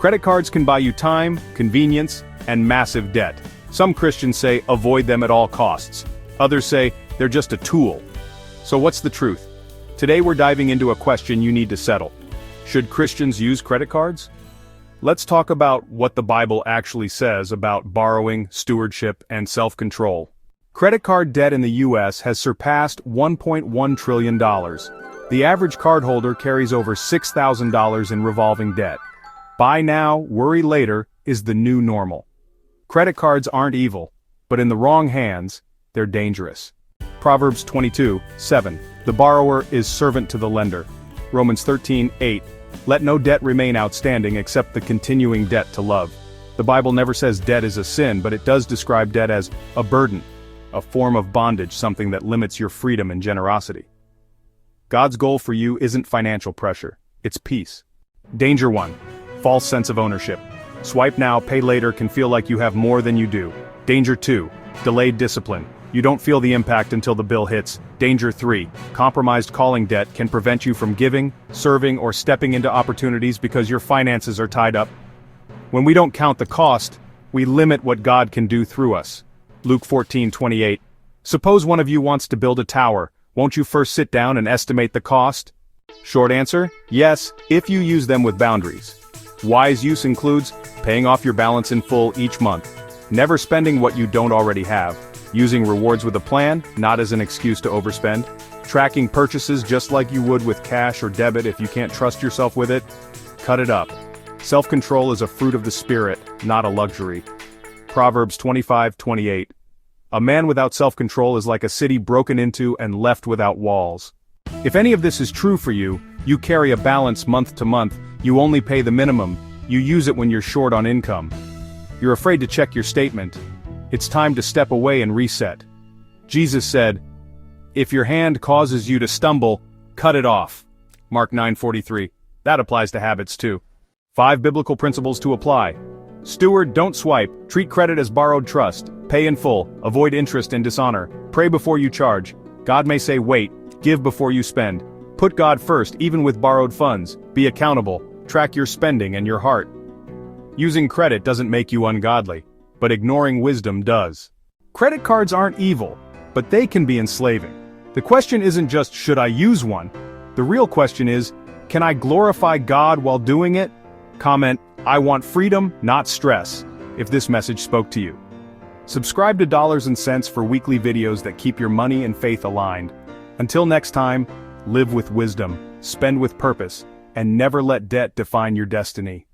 Credit cards can buy you time, convenience, and massive debt. Some Christians say avoid them at all costs. Others say they're just a tool. So what's the truth? Today we're diving into a question you need to settle. Should Christians use credit cards? Let's talk about what the Bible actually says about borrowing, stewardship, and self-control. Credit card debt in the U.S. has surpassed $1.1 trillion. The average cardholder carries over $6,000 in revolving debt. Buy now, worry later is the new normal. Credit cards aren't evil, but in the wrong hands, they're dangerous. Proverbs 22:7. The borrower is servant to the lender. Romans 13:8. Let no debt remain outstanding except the continuing debt to love. The Bible never says debt is a sin, but it does describe debt as a burden, a form of bondage, something that limits your freedom and generosity. God's goal for you isn't financial pressure, it's peace. Danger 1. False sense of ownership. Swipe now, pay later can feel like you have more than you do. Danger 2. Delayed discipline. You don't feel the impact until the bill hits. Danger 3. Compromised calling debt can prevent you from giving, serving, or stepping into opportunities because your finances are tied up. When we don't count the cost, we limit what God can do through us. Luke 14:28. Suppose one of you wants to build a tower. Won't you first sit down and estimate the cost? Short answer, yes, if you use them with boundaries. Wise use includes paying off your balance in full each month, never spending what you don't already have, using rewards with a plan, not as an excuse to overspend, tracking purchases just like you would with cash or debit if you can't trust yourself with it. Cut it up. Self-control is a fruit of the Spirit, not a luxury. Proverbs 25:28. A man without self-control is like a city broken into and left without walls. If any of this is true for you, you carry a balance month to month, you only pay the minimum, you use it when you're short on income. You're afraid to check your statement. It's time to step away and reset. Jesus said, "If your hand causes you to stumble, cut it off." Mark 9:43. That applies to habits too. 5 biblical principles to apply. Steward, don't swipe, treat credit as borrowed trust, pay in full, avoid interest and dishonor, pray before you charge. God may say wait, give before you spend. Put God first even with borrowed funds, be accountable, track your spending and your heart. Using credit doesn't make you ungodly, but ignoring wisdom does. Credit cards aren't evil, but they can be enslaving. The question isn't just should I use one? The real question is, can I glorify God while doing it? Comment, I want freedom, not stress, if this message spoke to you. Subscribe to Dollars&Sense for weekly videos that keep your money and faith aligned. Until next time, live with wisdom, spend with purpose, and never let debt define your destiny.